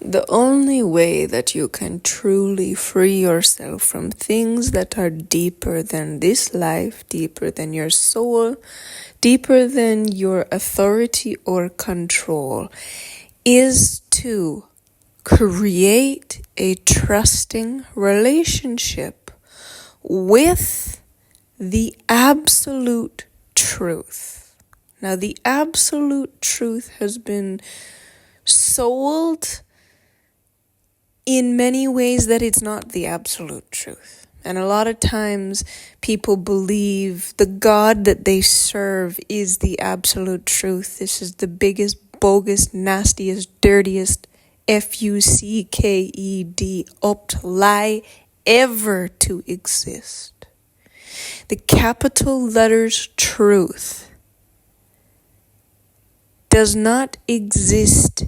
The only way that you can truly free yourself from things that are deeper than this life, deeper than your soul, deeper than your authority or control, is to create a trusting relationship with the absolute truth. Now, the absolute truth has been sold in many ways that it's not the absolute truth. And a lot of times people believe the God that they serve is the absolute truth. This is the biggest, bogus, nastiest, dirtiest, fucked up lie ever to exist. The capital letters truth does not exist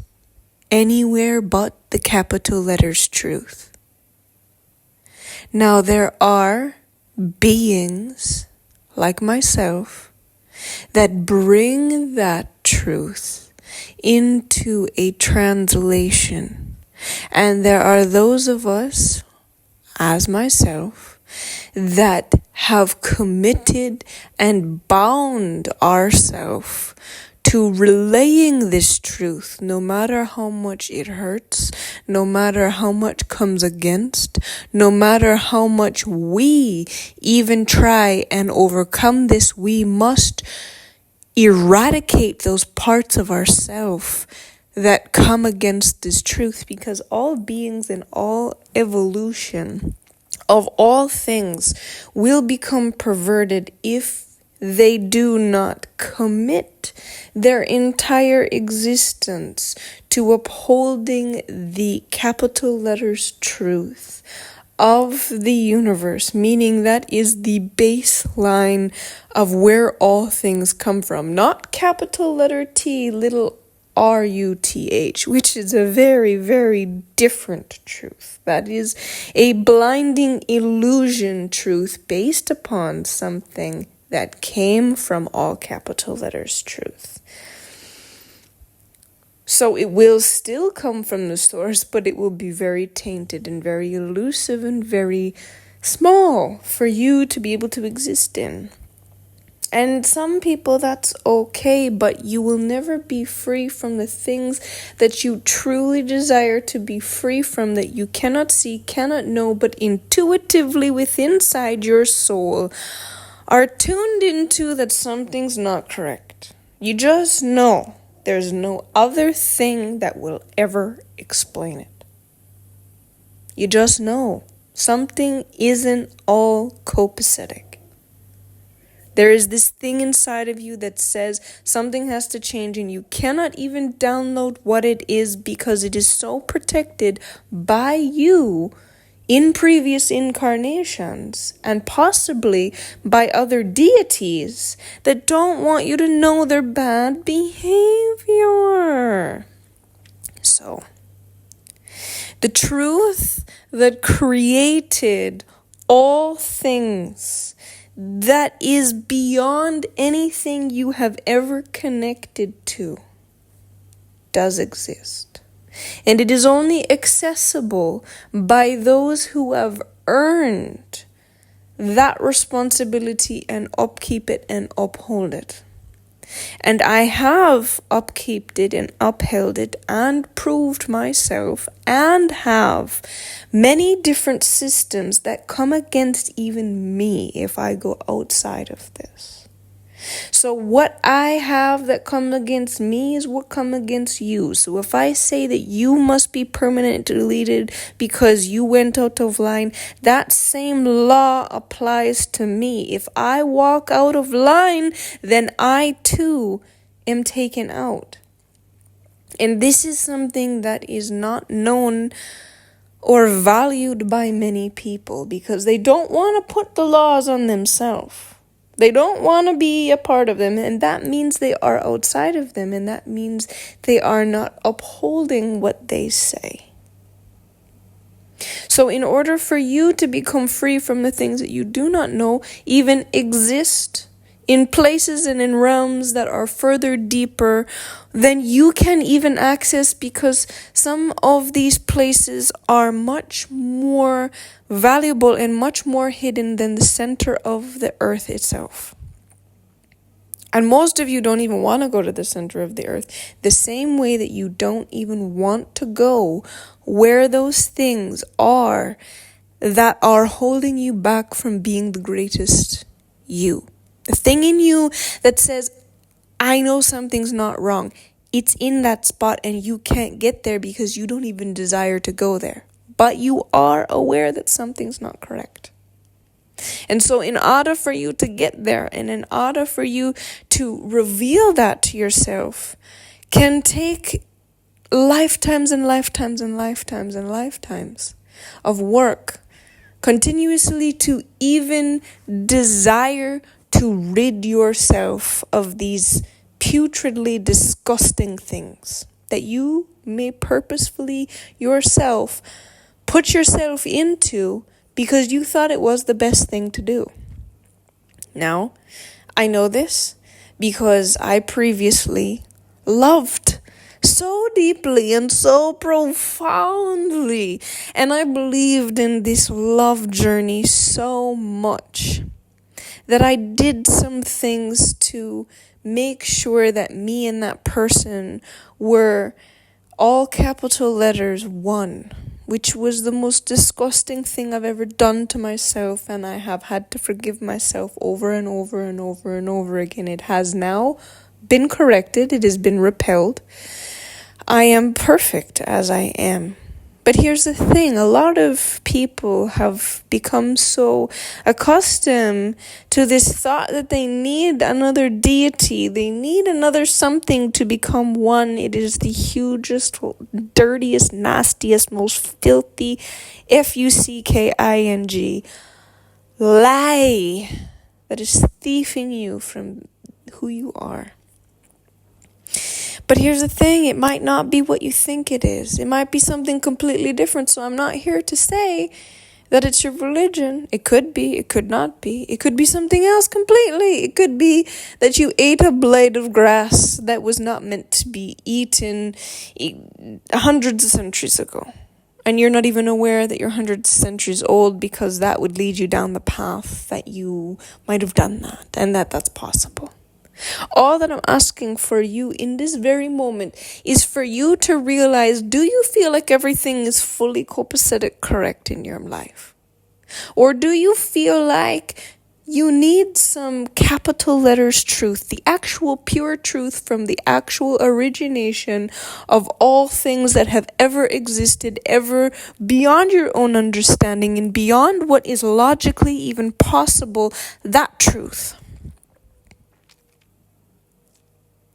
anywhere but the capital letters truth. Now, there are beings like myself that bring that truth into a translation. And there are those of us, as myself, that have committed and bound ourselves to relaying this truth, no matter how much it hurts, no matter how much comes against, no matter how much we even try and overcome this. We must eradicate those parts of ourselves that come against this truth, because all beings and all evolution of all things will become perverted if they do not commit their entire existence to upholding the capital letters truth of the universe, meaning that is the baseline of where all things come from. Not capital letter T, little RUTH, which is a very, very different truth. That is a blinding illusion truth based upon something that came from all capital letters truth. So it will still come from the source, but it will be very tainted and very elusive and very small for you to be able to exist in. And some people, that's okay, but you will never be free from the things that you truly desire to be free from, that you cannot see, cannot know, but intuitively within inside your soul are tuned into that something's not correct. You just know. There's no other thing that will ever explain it. You just know something isn't all copacetic. There is this thing inside of you that says something has to change, and you cannot even download what it is because it is so protected by you in previous incarnations, and possibly by other deities that don't want you to know their bad behavior. So, the truth that created all things, that is beyond anything you have ever connected to, does exist. And it is only accessible by those who have earned that responsibility and upkeep it and uphold it. And I have upkeeped it and upheld it and proved myself, and have many different systems that come against even me if I go outside of this. So what I have that come against me is what come against you. So if I say that you must be permanently deleted because you went out of line, that same law applies to me. If I walk out of line, then I too am taken out. And this is something that is not known or valued by many people, because they don't want to put the laws on themselves. They don't want to be a part of them, and that means they are outside of them, and that means they are not upholding what they say. So in order for you to become free from the things that you do not know even exist in places and in realms that are further deeper than you can even access, because some of these places are much more valuable and much more hidden than the center of the earth itself. And most of you don't even want to go to the center of the earth, the same way that you don't even want to go where those things are that are holding you back from being the greatest you. The thing in you that says, I know something's not wrong. It's in that spot and you can't get there because you don't even desire to go there. But you are aware that something's not correct. And so in order for you to get there, and in order for you to reveal that to yourself, can take lifetimes and lifetimes and lifetimes and lifetimes of work, continuously to even desire to rid yourself of these putridly disgusting things that you may purposefully yourself put yourself into because you thought it was the best thing to do. Now, I know this because I previously loved so deeply and so profoundly, and I believed in this love journey so much that I did some things to make sure that me and that person were all capital letters one, which was the most disgusting thing I've ever done to myself, and I have had to forgive myself over and over and over and over again. It has now been corrected. It has been repelled. I am perfect as I am. But here's the thing, a lot of people have become so accustomed to this thought that they need another deity, they need another something to become one. It is the hugest, dirtiest, nastiest, most filthy, F-U-C-K-I-N-G lie that is thieving you from who you are. But here's the thing, it might not be what you think it is. It might be something completely different. So I'm not here to say that it's your religion. It could be, it could not be. It could be something else completely. It could be that you ate a blade of grass that was not meant to be eaten hundreds of centuries ago. And you're not even aware that you're hundreds of centuries old, because that would lead you down the path that you might have done that, and that's possible. All that I'm asking for you in this very moment is for you to realize, do you feel like everything is fully copacetic correct in your life? Or do you feel like you need some capital letters truth, the actual pure truth from the actual origination of all things that have ever existed, ever beyond your own understanding and beyond what is logically even possible, that truth?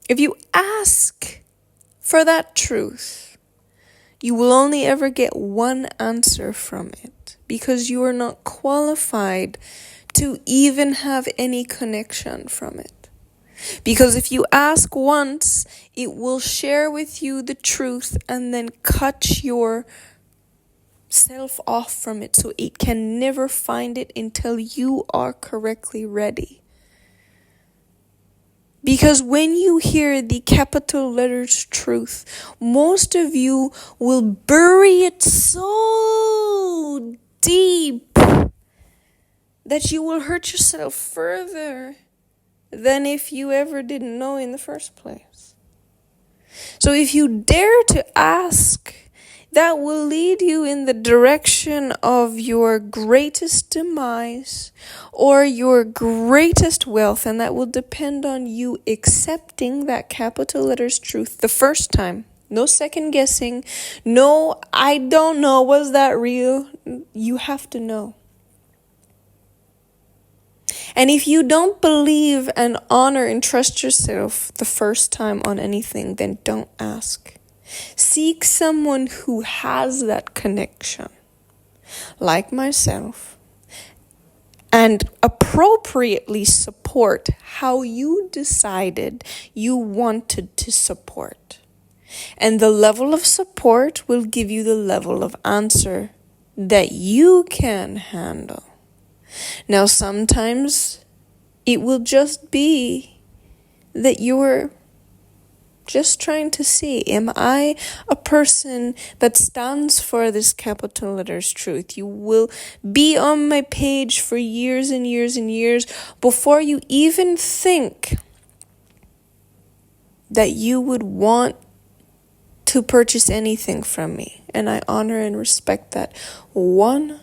If you ask for that truth, you will only ever get one answer from it, because you are not qualified to even have any connection from it. Because if you ask once, it will share with you the truth and then cut your self off from it, so it can never find it until you are correctly ready. Because when you hear the capital letters truth, most of you will bury it so deep that you will hurt yourself further than if you ever didn't know in the first place. So if you dare to ask, that will lead you in the direction of your greatest demise or your greatest wealth, and that will depend on you accepting that capital letters truth the first time. No second guessing. No, I don't know. Was that real? You have to know. And if you don't believe and honor and trust yourself the first time on anything, then don't ask. Seek someone who has that connection, like myself, and appropriately support how you decided you wanted to support. And the level of support will give you the level of answer that you can handle. Now, sometimes It will just be that you're just trying to see, am I a person that stands for this capital letters truth? You will be on my page for years and years and years before you even think that you would want to purchase anything from me. And I honor and respect that 100%,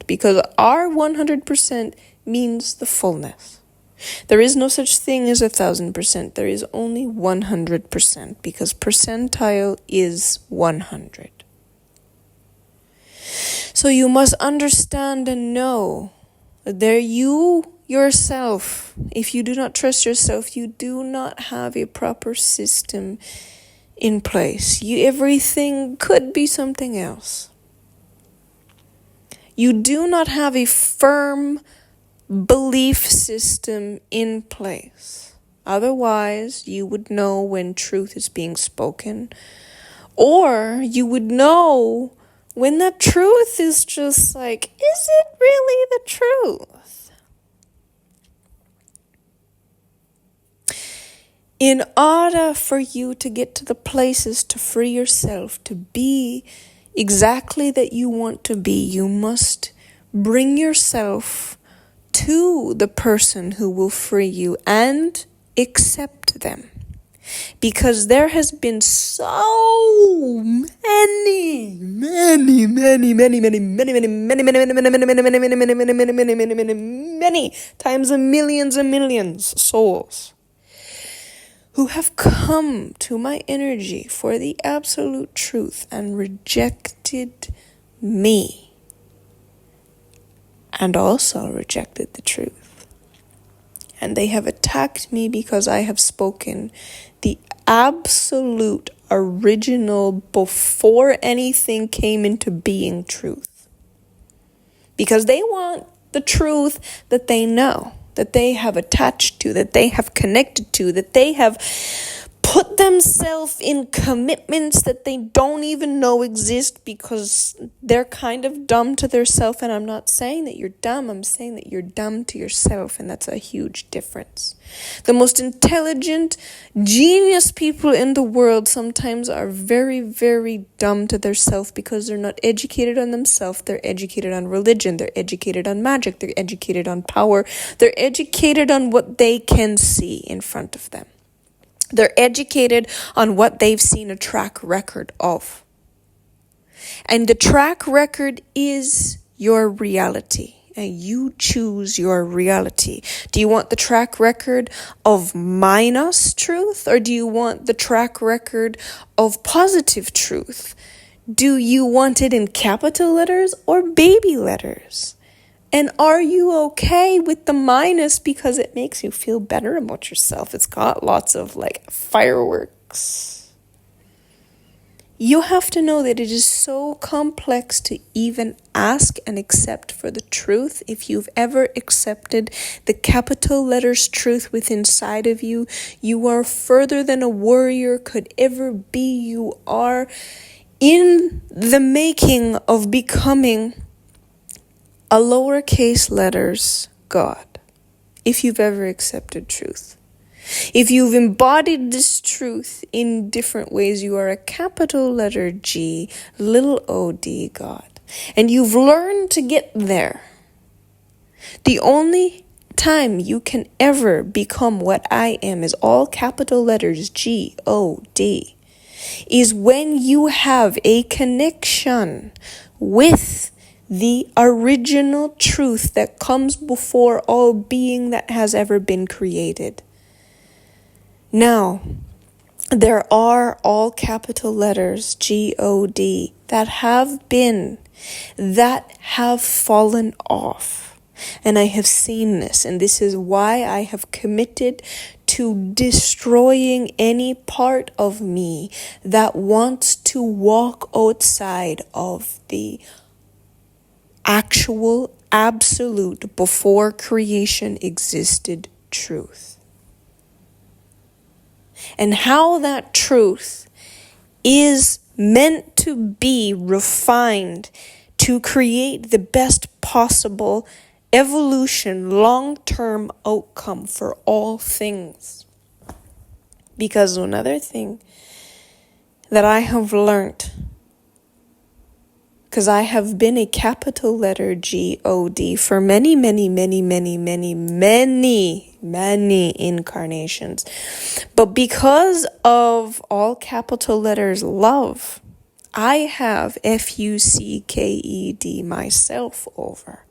because our 100% means the fullness. There is no such thing as 1,000%. There is only 100%, because percentile is 100. So you must understand and know that you yourself, if you do not trust yourself, you do not have a proper system in place. Everything could be something else. You do not have a firm belief system in place. Otherwise, you would know when truth is being spoken, or you would know when that truth is just like, is it really the truth? In order for you to get to the places to free yourself, to be exactly that you want to be, you must bring yourself to the person who will free you and accept them. Because there has been so many times a millions and millions souls who have come to my energy for the absolute truth and rejected me. And also rejected the truth. And they have attacked me because I have spoken the absolute original, before anything came into being, truth. Because they want the truth that they know, that they have attached to, that they have connected to, that they have put themselves in commitments that they don't even know exist, because they're kind of dumb to themselves. And I'm not saying that you're dumb, I'm saying that you're dumb to yourself, and that's a huge difference. The most intelligent, genius people in the world sometimes are very, very dumb to themselves, because they're not educated on themselves. They're educated on religion, they're educated on magic, they're educated on power, they're educated on what they can see in front of them. They're educated on what they've seen a track record of. And the track record is your reality. And you choose your reality. Do you want the track record of minus truth? Or do you want the track record of positive truth? Do you want it in capital letters or baby letters? And are you okay with the minus because it makes you feel better about yourself? It's got lots of fireworks. You have to know that it is so complex to even ask and accept for the truth. If you've ever accepted the capital letters truth within inside of you, you are further than a warrior could ever be. You are in the making of becoming a lowercase letters God, if you've ever accepted truth. If you've embodied this truth in different ways, you are a capital letter G, little o-d God. And you've learned to get there. The only time you can ever become what I am is all capital letters G-O-D, is when you have a connection with the original truth that comes before all being that has ever been created. Now, there are all capital letters G-O-D that have fallen off. And I have seen this, and this is why I have committed to destroying any part of me that wants to walk outside of the actual, absolute, before creation existed truth. And how that truth is meant to be refined to create the best possible evolution, long-term outcome for all things. Because another thing that I have learned, because I have been a capital letter God for many incarnations. But because of all capital letters love, I have FUCKED myself over.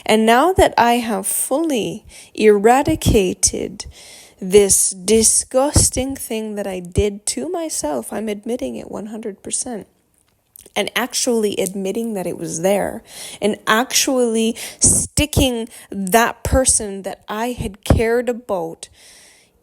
And now that I have fully eradicated this disgusting thing that I did to myself, I'm admitting it 100%. And actually admitting that it was there, and actually sticking that person that I had cared about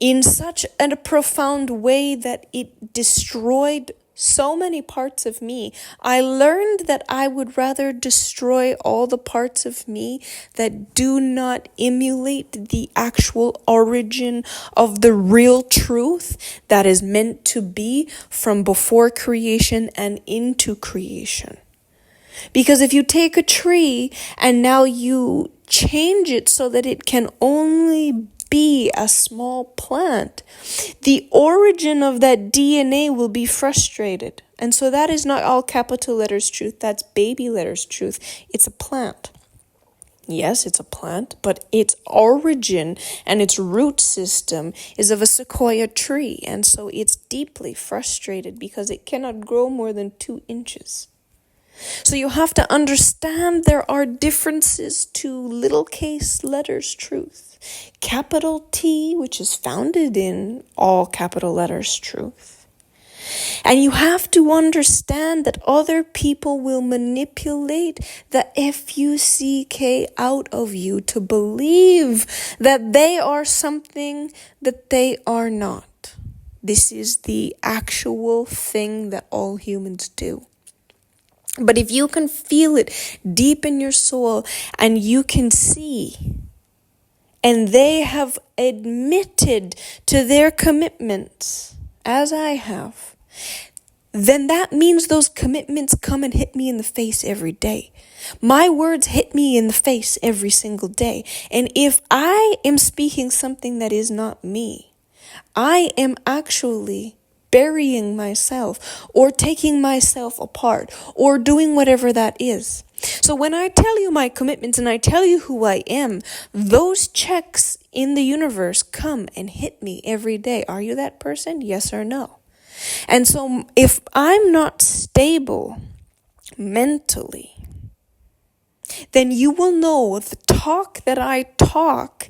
in such a profound way that it destroyed so many parts of me. I learned that I would rather destroy all the parts of me that do not emulate the actual origin of the real truth that is meant to be from before creation and into creation. Because if you take a tree and now you change it so that it can only be a small plant, the origin of that DNA will be frustrated. And so that is not all capital letters truth, that's baby letters truth. It's a plant. Yes, it's a plant, but its origin and its root system is of a sequoia tree. And so it's deeply frustrated because it cannot grow more than 2 inches. So you have to understand there are differences to little case letters truth. Capital T, which is founded in all capital letters truth. And you have to understand that other people will manipulate the FUCK out of you to believe that they are something that they are not. This is the actual thing that all humans do. But if you can feel it deep in your soul and you can see, and they have admitted to their commitments, as I have, then that means those commitments come and hit me in the face every day. My words hit me in the face every single day. And if I am speaking something that is not me, I am actually burying myself or taking myself apart or doing whatever that is. So when I tell you my commitments and I tell you who I am, those checks in the universe come and hit me every day. Are you that person? Yes or no? And so if I'm not stable mentally, then you will know the talk that I talk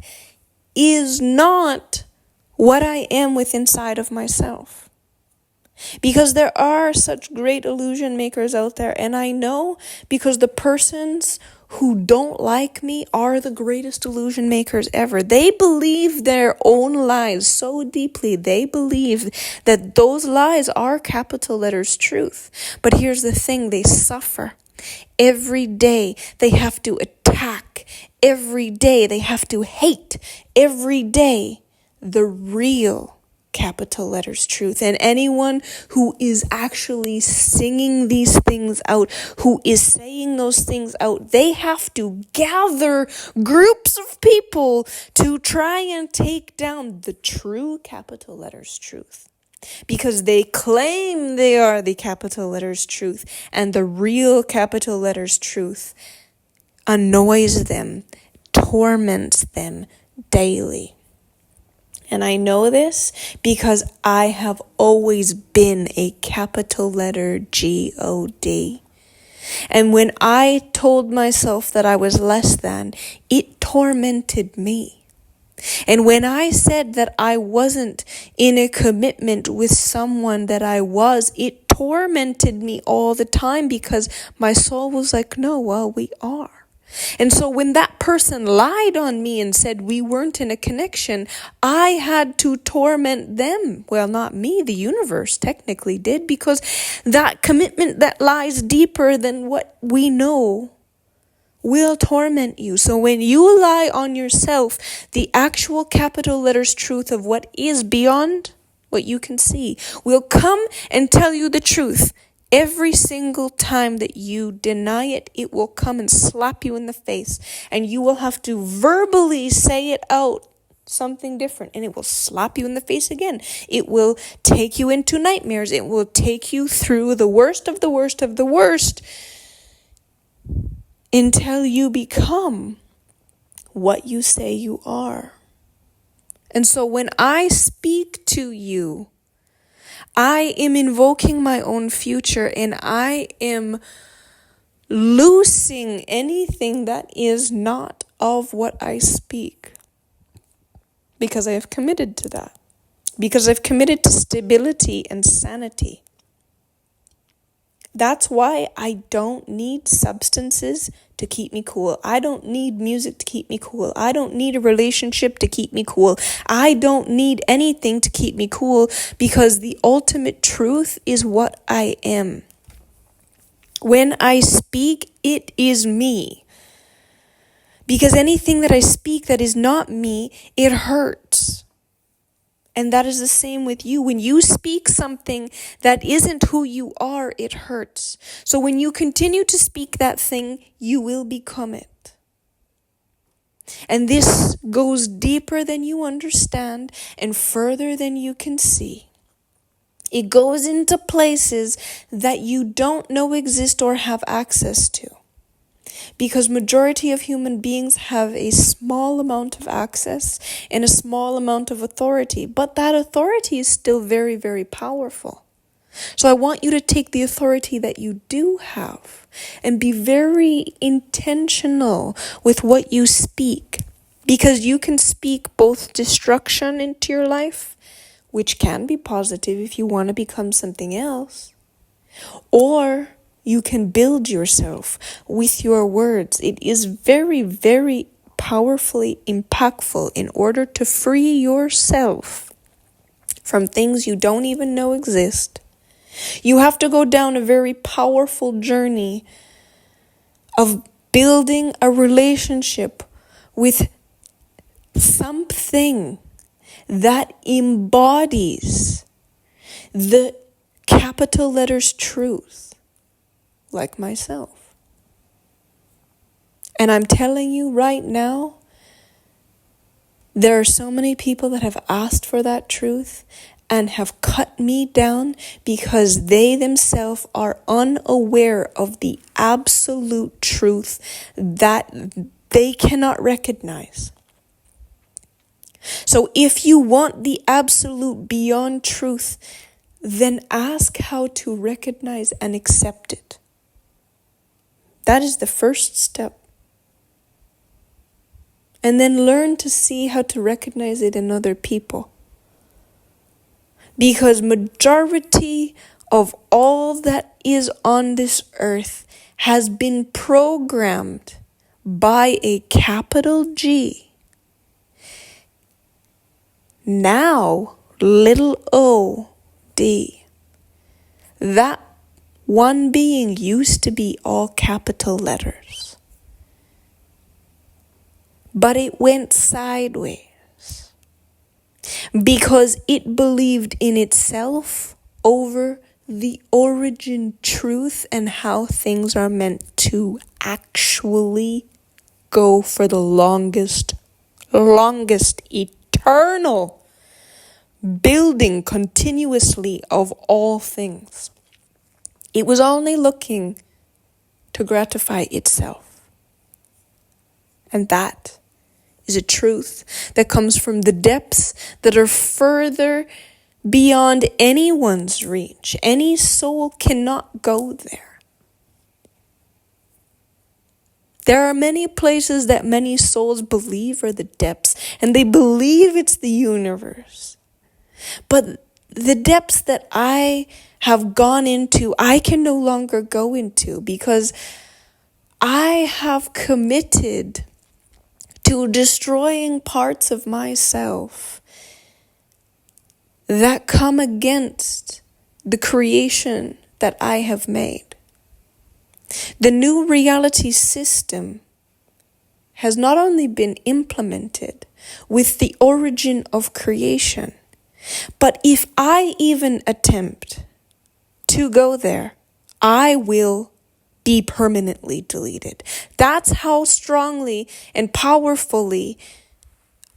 is not what I am within inside of myself. Because there are such great illusion makers out there, and I know because the persons who don't like me are the greatest illusion makers ever. They believe their own lies so deeply. They believe that those lies are capital letters truth. But here's the thing, they suffer. Every day they have to attack. Every day they have to hate. Every day the real capital letters truth. And anyone who is actually singing these things out, who is saying those things out, they have to gather groups of people to try and take down the true capital letters truth. Because they claim they are the capital letters truth, and the real capital letters truth annoys them, torments them daily. And I know this because I have always been a capital letter God. And when I told myself that I was less than, it tormented me. And when I said that I wasn't in a commitment with someone that I was, it tormented me all the time because my soul was like, no, well, we are. And so when that person lied on me and said we weren't in a connection, I had to torment them. Well, not me, the universe technically did, because that commitment that lies deeper than what we know will torment you. So when you lie on yourself, the actual capital letters truth of what is beyond what you can see will come and tell you the truth. Every single time that you deny it, it will come and slap you in the face, and you will have to verbally say it out, something different, and it will slap you in the face again. It will take you into nightmares. It will take you through the worst of the worst of the worst until you become what you say you are. And so when I speak to you, I am invoking my own future, and I am loosing anything that is not of what I speak, because I have committed to that, because I've committed to stability and sanity. That's why I don't need substances to keep me cool. I don't need music to keep me cool. I don't need a relationship to keep me cool. I don't need anything to keep me cool, because the ultimate truth is what I am. When I speak, it is me. Because anything that I speak that is not me, it hurts. And that is the same with you. When you speak something that isn't who you are, it hurts. So when you continue to speak that thing, you will become it. And this goes deeper than you understand and further than you can see. It goes into places that you don't know exist or have access to. Because majority of human beings have a small amount of access and a small amount of authority, but that authority is still very, very powerful. So I want you to take the authority that you do have and be very intentional with what you speak, because you can speak both destruction into your life, which can be positive if you want to become something else, or you can build yourself with your words. It is very, very powerfully impactful in order to free yourself from things you don't even know exist. You have to go down a very powerful journey of building a relationship with something that embodies the capital letters truth, like myself. And I'm telling you right now, there are so many people that have asked for that truth and have cut me down because they themselves are unaware of the absolute truth that they cannot recognize. So if you want the absolute beyond truth, then ask how to recognize and accept it. That is the first step. And then learn to see how to recognize it in other people. Because majority of all that is on this earth has been programmed by a capital G. Now, little o, D. That one being used to be all capital letters. But it went sideways because it believed in itself over the origin truth and how things are meant to actually go for the longest eternal building continuously of all things. It was only looking to gratify itself. And that is a truth that comes from the depths that are further beyond anyone's reach. Any soul cannot go there. There are many places that many souls believe are the depths, and they believe it's the universe. But the depths that I have gone into, I can no longer go into because I have committed to destroying parts of myself that come against the creation that I have made. The new reality system has not only been implemented with the origin of creation, but if I even attempt to go there, I will be permanently deleted. That's how strongly and powerfully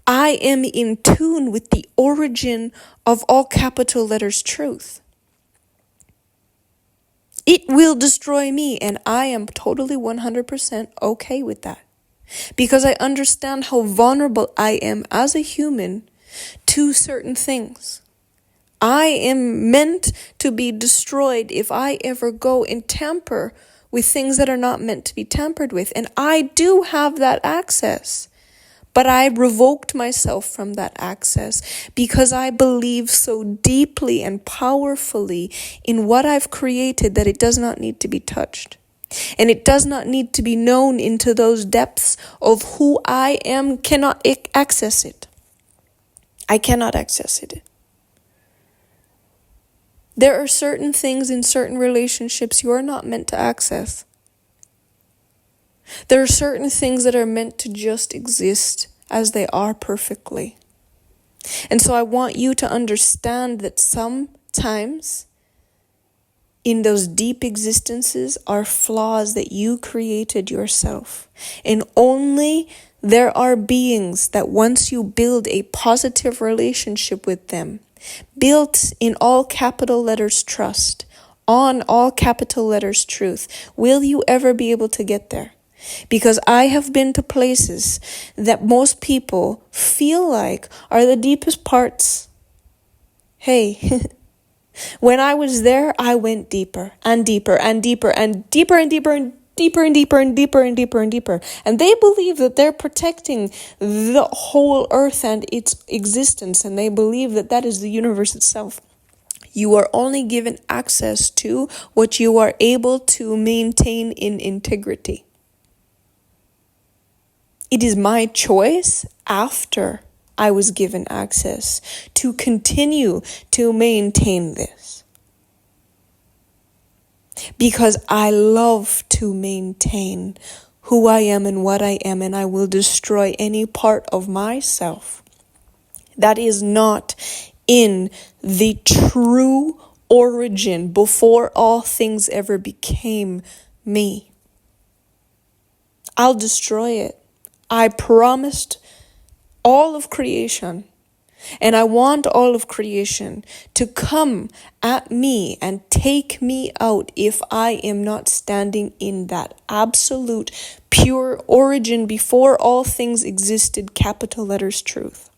I am in tune with the origin of all capital letters truth. It will destroy me, and I am totally 100% okay with that. Because I understand how vulnerable I am as a human to certain things. I am meant to be destroyed if I ever go and tamper with things that are not meant to be tampered with. And I do have that access. But I revoked myself from that access because I believe so deeply and powerfully in what I've created that it does not need to be touched. And it does not need to be known into those depths of who I am, cannot access it. I cannot access it. There are certain things in certain relationships you are not meant to access. There are certain things that are meant to just exist as they are perfectly. And so I want you to understand that sometimes in those deep existences are flaws that you created yourself. And only there are beings that once you build a positive relationship with them, built in all capital letters trust, on all capital letters truth, will you ever be able to get there. Because I have been to places that most people feel like are the deepest parts. Hey, when I was there, I went deeper and deeper and deeper and deeper and deeper and deeper and deeper and deeper and deeper and deeper. And they believe that they're protecting the whole earth and its existence. And they believe that that is the universe itself. You are only given access to what you are able to maintain in integrity. It is my choice after I was given access to continue to maintain this. Because I love to maintain who I am and what I am, and I will destroy any part of myself that is not in the true origin before all things ever became me. I'll destroy it. I promised all of creation, and I want all of creation to come at me and take me out if I am not standing in that absolute pure origin before all things existed, capital letters truth.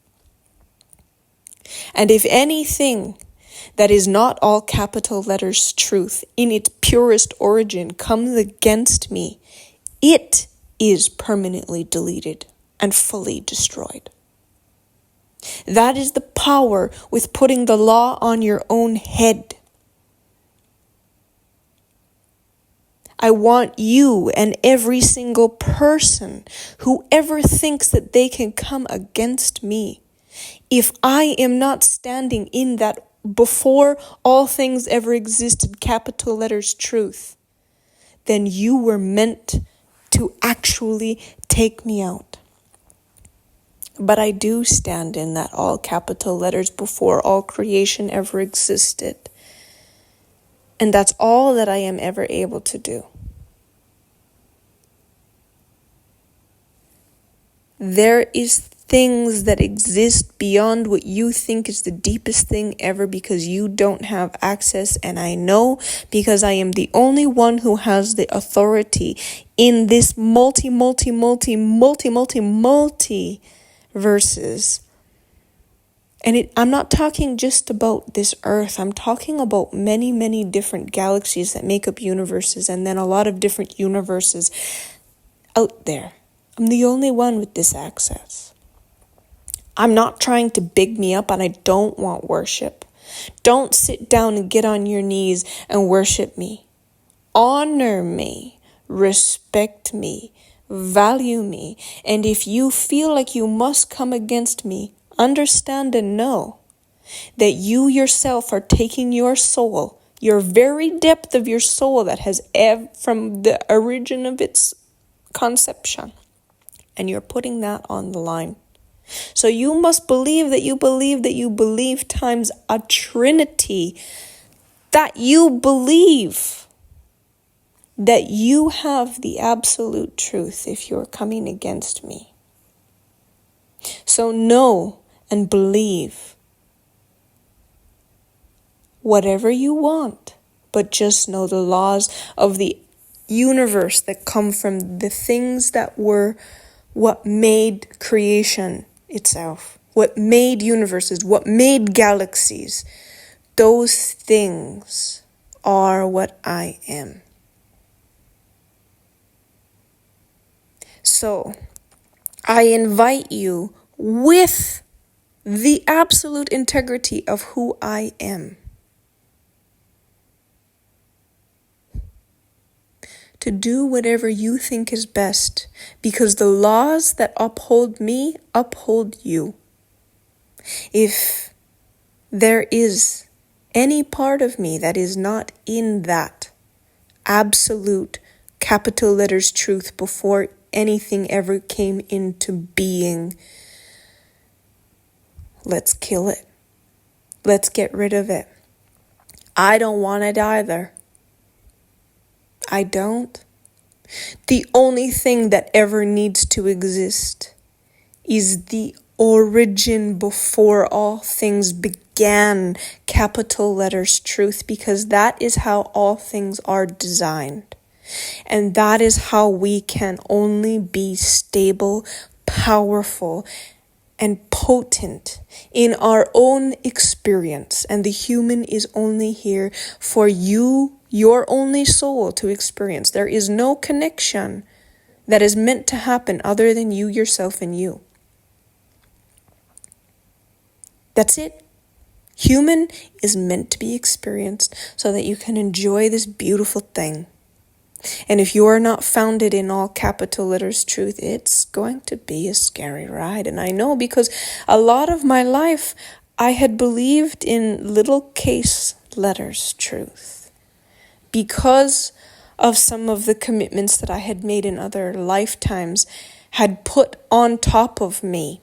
And if anything that is not all capital letters truth in its purest origin comes against me, it is permanently deleted and fully destroyed. That is the power with putting the law on your own head. I want you and every single person who ever thinks that they can come against me, if I am not standing in that before all things ever existed, capital letters truth, then you were meant to actually take me out. But I do stand in that all capital letters before all creation ever existed. And that's all that I am ever able to do. There is things that exist beyond what you think is the deepest thing ever because you don't have access. And I know because I am the only one who has the authority in this multi verses. And I'm not talking just about this earth. I'm talking about many different galaxies that make up universes, and then a lot of different universes out there. I'm the only one with this access. I'm not trying to big me up, and I don't want worship. Don't sit down and get on your knees and worship me. Honor me, respect me, value me. And if you feel like you must come against me, understand and know that you yourself are taking your soul, your very depth of your soul that has ebbed from the origin of its conception, and you're putting that on the line. So you must believe that you believe that you believe times a trinity that you believe that you have the absolute truth if you're coming against me. So know and believe whatever you want, but just know the laws of the universe that come from the things that were what made creation itself, what made universes, what made galaxies. Those things are what I am. So, I invite you with the absolute integrity of who I am to do whatever you think is best, because the laws that uphold me uphold you. If there is any part of me that is not in that absolute capital letters truth before anything ever came into being, let's kill it. Let's get rid of it. I don't want it either. I don't. The only thing that ever needs to exist is the origin before all things began, capital letters truth, because that is how all things are designed. And that is how we can only be stable, powerful, and potent in our own experience. And the human is only here for you, your only soul, to experience. There is no connection that is meant to happen other than you, yourself, and you. That's it. Human is meant to be experienced so that you can enjoy this beautiful thing. And if you are not founded in all capital letters truth, it's going to be a scary ride. And I know, because a lot of my life I had believed in little case letters truth because of some of the commitments that I had made in other lifetimes had put on top of me.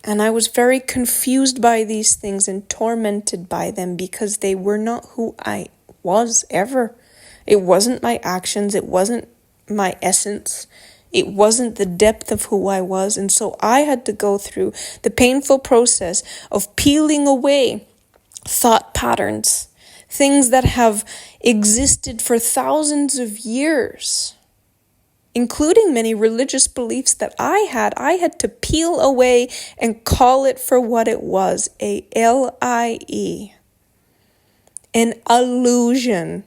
And I was very confused by these things and tormented by them because they were not who I was ever. It wasn't my actions. It wasn't my essence. It wasn't the depth of who I was. And so I had to go through the painful process of peeling away thought patterns, things that have existed for thousands of years, including many religious beliefs that I had to peel away and call it for what it was, a lie, an illusion,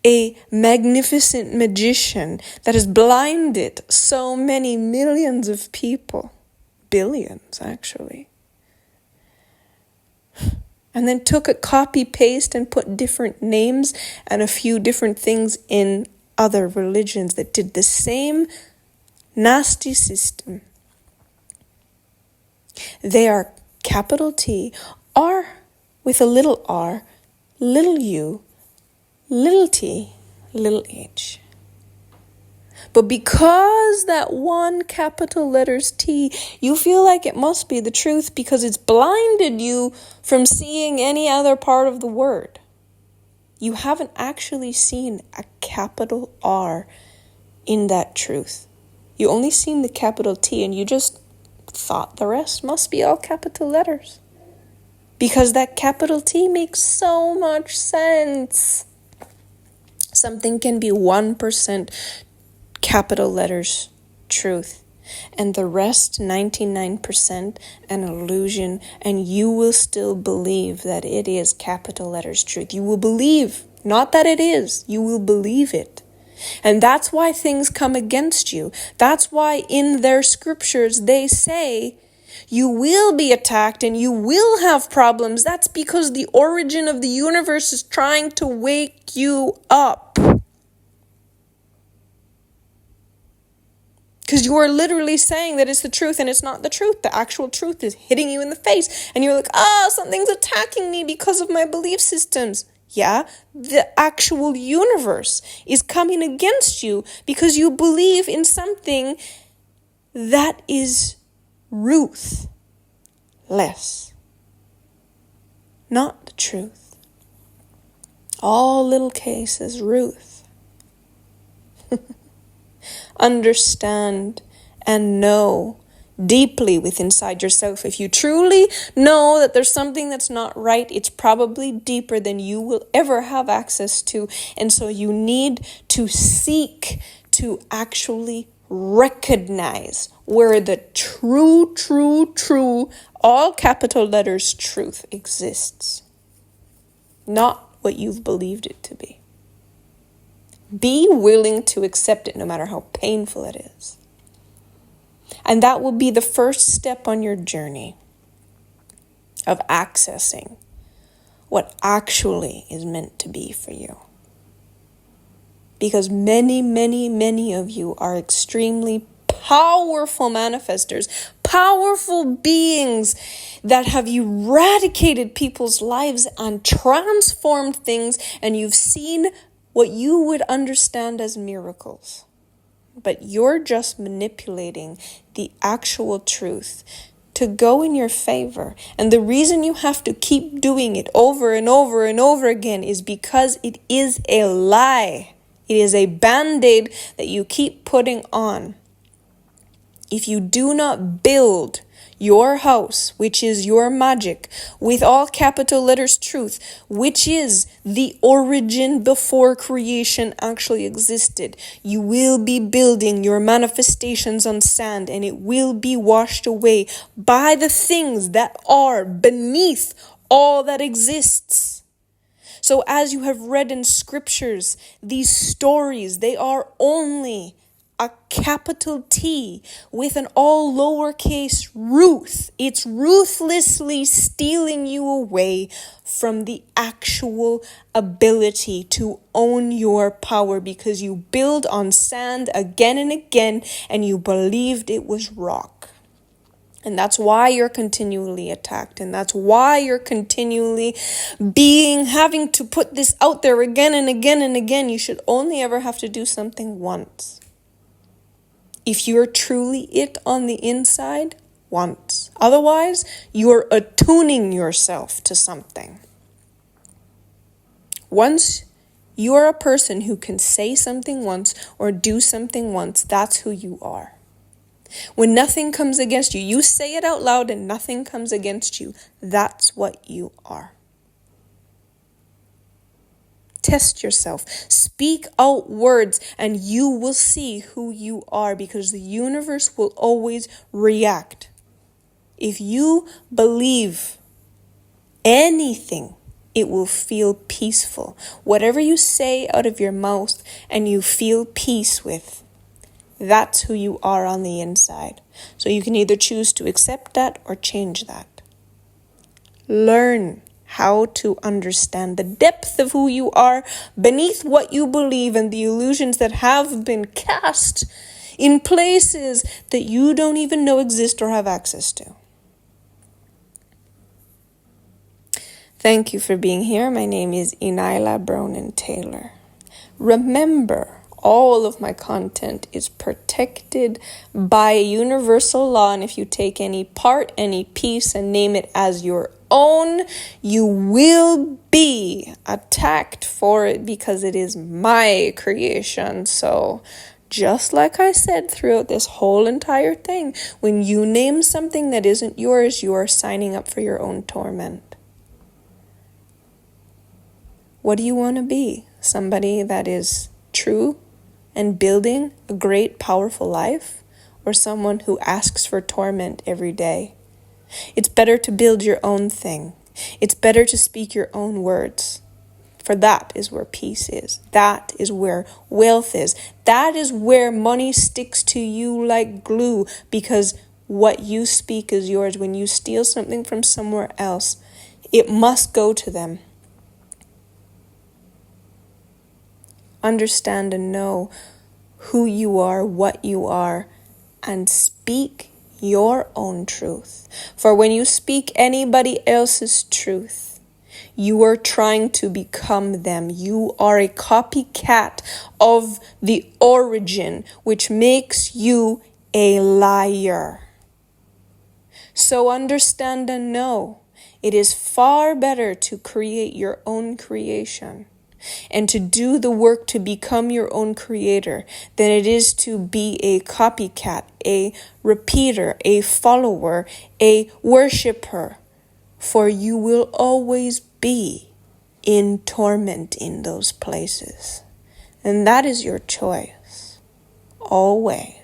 a magnificent magician that has blinded so many millions of people, billions actually, and then took a copy paste and put different names and a few different things in other religions that did the same nasty system. They are capital T, R with a little r, little u, little t, little h. But because that one capital letters T, you feel like it must be the truth because it's blinded you from seeing any other part of the word. You haven't actually seen a capital R in that truth. You only seen the capital T and you just thought the rest must be all capital letters. Because that capital T makes so much sense. Something can be 1% capital letters truth, and the rest 99% an illusion, and you will still believe that it is capital letters truth. You will believe, not that it is, you will believe it. And that's why things come against you. That's why in their scriptures they say you will be attacked and you will have problems. That's because the origin of the universe is trying to wake you up. Because you are literally saying that it's the truth and it's not the truth. The actual truth is hitting you in the face. And you're like, something's attacking me because of my belief systems. Yeah, the actual universe is coming against you because you believe in something that is ruthless. Not the truth. All little cases, Ruth. Understand and know deeply within inside yourself. If you truly know that there's something that's not right, it's probably deeper than you will ever have access to. And so you need to seek to actually recognize where the true, all capital letters truth exists. Not what you've believed it to be. Be willing to accept it no matter how painful it is. And that will be the first step on your journey of accessing what actually is meant to be for you. Because many of you are extremely powerful manifestors, powerful beings that have eradicated people's lives and transformed things, and you've seen what you would understand as miracles. But you're just manipulating the actual truth to go in your favor. And the reason you have to keep doing it over and over again is because it is a lie. It is a band-aid that you keep putting on. If you do not build your house, which is your magic, with all capital letters truth, which is the origin before creation actually existed, you will be building your manifestations on sand, and it will be washed away by the things that are beneath all that exists. So as you have read in scriptures, these stories, they are only a capital T with an all lowercase Ruth. It's ruthlessly stealing you away from the actual ability to own your power, because you build on sand again and again and you believed it was rock. And that's why you're continually attacked. And that's why you're continually having to put this out there again and again and again. You should only ever have to do something once. If you're truly it on the inside, once. Otherwise, you're attuning yourself to something. Once you're a person who can say something once or do something once, that's who you are. When nothing comes against you, you say it out loud and nothing comes against you. That's what you are. Test yourself. Speak out words and you will see who you are, because the universe will always react. If you believe anything, it will feel peaceful. Whatever you say out of your mouth and you feel peace with, that's who you are on the inside. So you can either choose to accept that or change that. Learn how to understand the depth of who you are beneath what you believe and the illusions that have been cast in places that you don't even know exist or have access to. Thank you for being here. My name is ENYELAH Brown Taylor. Remember, all of my content is protected by a universal law, and if you take any part, any piece, and name it as your own, you will be attacked for it, because it is my creation. So just like I said throughout this whole entire thing, when you name something that isn't yours, you are signing up for your own torment. What do you want to be? Somebody that is true and building a great, powerful life, or someone who asks for torment every day? It's better to build your own thing. It's better to speak your own words. For that is where peace is. That is where wealth is. That is where money sticks to you like glue, because what you speak is yours. When you steal something from somewhere else, it must go to them. Understand and know who you are, what you are, and speak your own truth. For when you speak anybody else's truth, you are trying to become them. You are a copycat of the origin, which makes you a liar. So understand and know, it is far better to create your own creation. and to do the work to become your own creator than it is to be a copycat, a repeater, a follower, a worshiper. For you will always be in torment in those places. And that is your choice. Always.